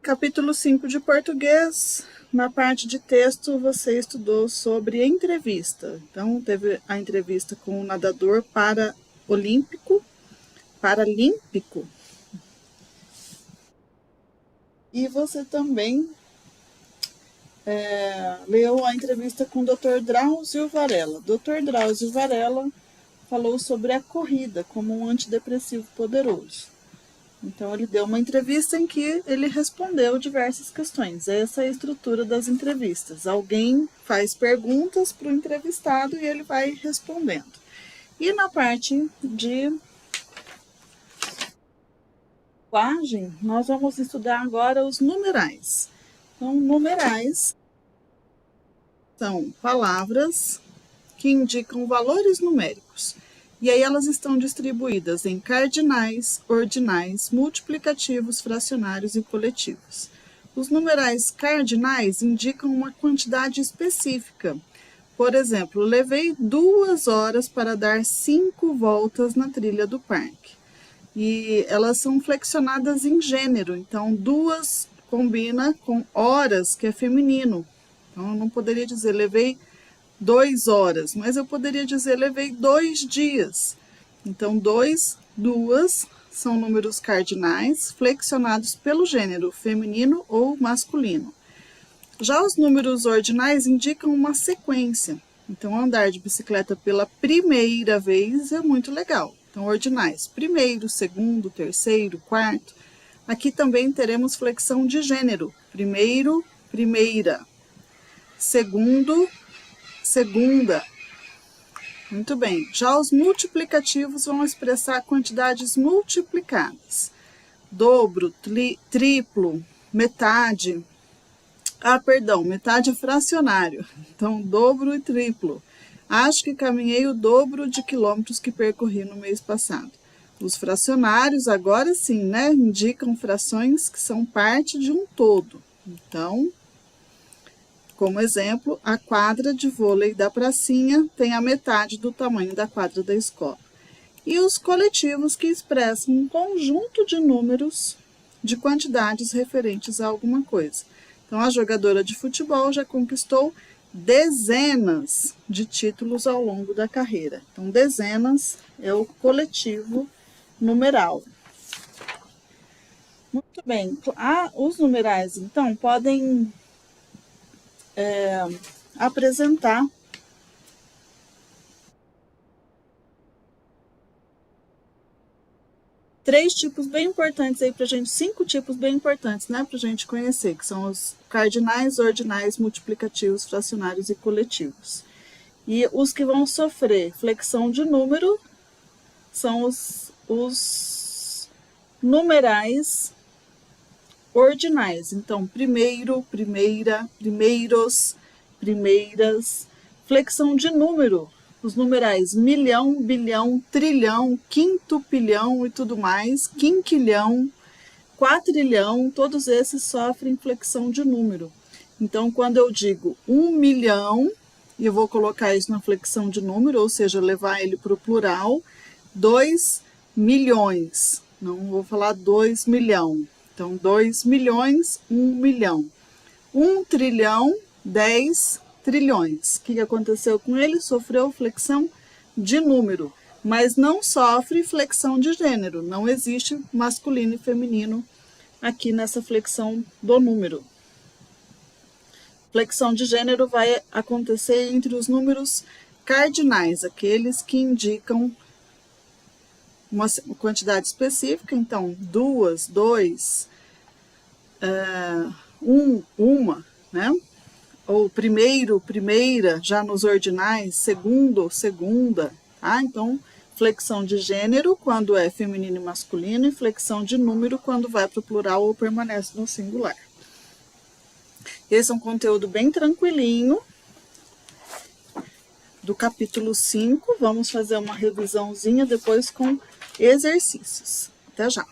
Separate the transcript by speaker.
Speaker 1: Capítulo 5 de português, na parte de texto você estudou sobre entrevista. Então, teve a entrevista com o nadador paralímpico. E você também leu a entrevista com o Dr. Drauzio Varela. Dr. Drauzio Varela falou sobre a corrida como um antidepressivo poderoso. Então, ele deu uma entrevista em que ele respondeu diversas questões. Essa é a estrutura das entrevistas. Alguém faz perguntas para o entrevistado e ele vai respondendo. E na parte de linguagem, nós vamos estudar agora os numerais. Então, numerais são palavras que indicam valores numéricos. E aí elas estão distribuídas em cardinais, ordinais, multiplicativos, fracionários e coletivos. Os numerais cardinais indicam uma quantidade específica. Por exemplo, levei 2 horas para dar 5 voltas na trilha do parque. E elas são flexionadas em gênero, então 2 combina com horas, que é feminino. Então eu não poderia dizer levei 2 horas, mas eu poderia dizer levei 2 dias. Então, 2 são números cardinais flexionados pelo gênero feminino ou masculino. Já os números ordinais indicam uma sequência. Então, andar de bicicleta pela primeira vez é muito legal. Então, ordinais, primeiro, segundo, terceiro, quarto. Aqui também teremos flexão de gênero. Primeiro, primeira. Segundo, segunda. Muito bem. Já os multiplicativos vão expressar quantidades multiplicadas. Dobro, triplo, metade. Metade é fracionário. Então, dobro e triplo. Acho que caminhei o dobro de quilômetros que percorri no mês passado. Os fracionários, agora sim, né, indicam frações que são parte de um todo. Então, como exemplo, a quadra de vôlei da pracinha tem a metade do tamanho da quadra da escola. E os coletivos que expressam um conjunto de números de quantidades referentes a alguma coisa. Então, a jogadora de futebol já conquistou dezenas de títulos ao longo da carreira. Então, dezenas é o coletivo numeral. Muito bem. Os numerais, então, podem apresentar três tipos bem importantes aí pra gente, 5 tipos bem importantes, né, pra gente conhecer, que são os cardinais, ordinais, multiplicativos, fracionários e coletivos. E os que vão sofrer flexão de número são os numerais ordinais. Então, primeiro, primeira, primeiros, primeiras. Flexão de número, os numerais milhão, bilhão, trilhão, quintupilhão e tudo mais, quinquilhão, quatrilhão, todos esses sofrem flexão de número. Então, quando eu digo 1 milhão, e eu vou colocar isso na flexão de número, ou seja, levar ele para o plural, 2 milhões. Não vou falar 2 milhão. Então, 2 milhões, 1 milhão. 1 trilhão, 10 trilhões. O que aconteceu com ele? Sofreu flexão de número, mas não sofre flexão de gênero. Não existe masculino e feminino aqui nessa flexão do número. Flexão de gênero vai acontecer entre os números cardinais, aqueles que indicam uma quantidade específica, então 2, 2, 1, uma, né? Ou primeiro, primeira, já nos ordinais, segundo, segunda, tá? Então, flexão de gênero quando é feminino e masculino, e flexão de número quando vai para o plural ou permanece no singular. Esse é um conteúdo bem tranquilinho do capítulo 5. Vamos fazer uma revisãozinha depois com exercícios. Até já!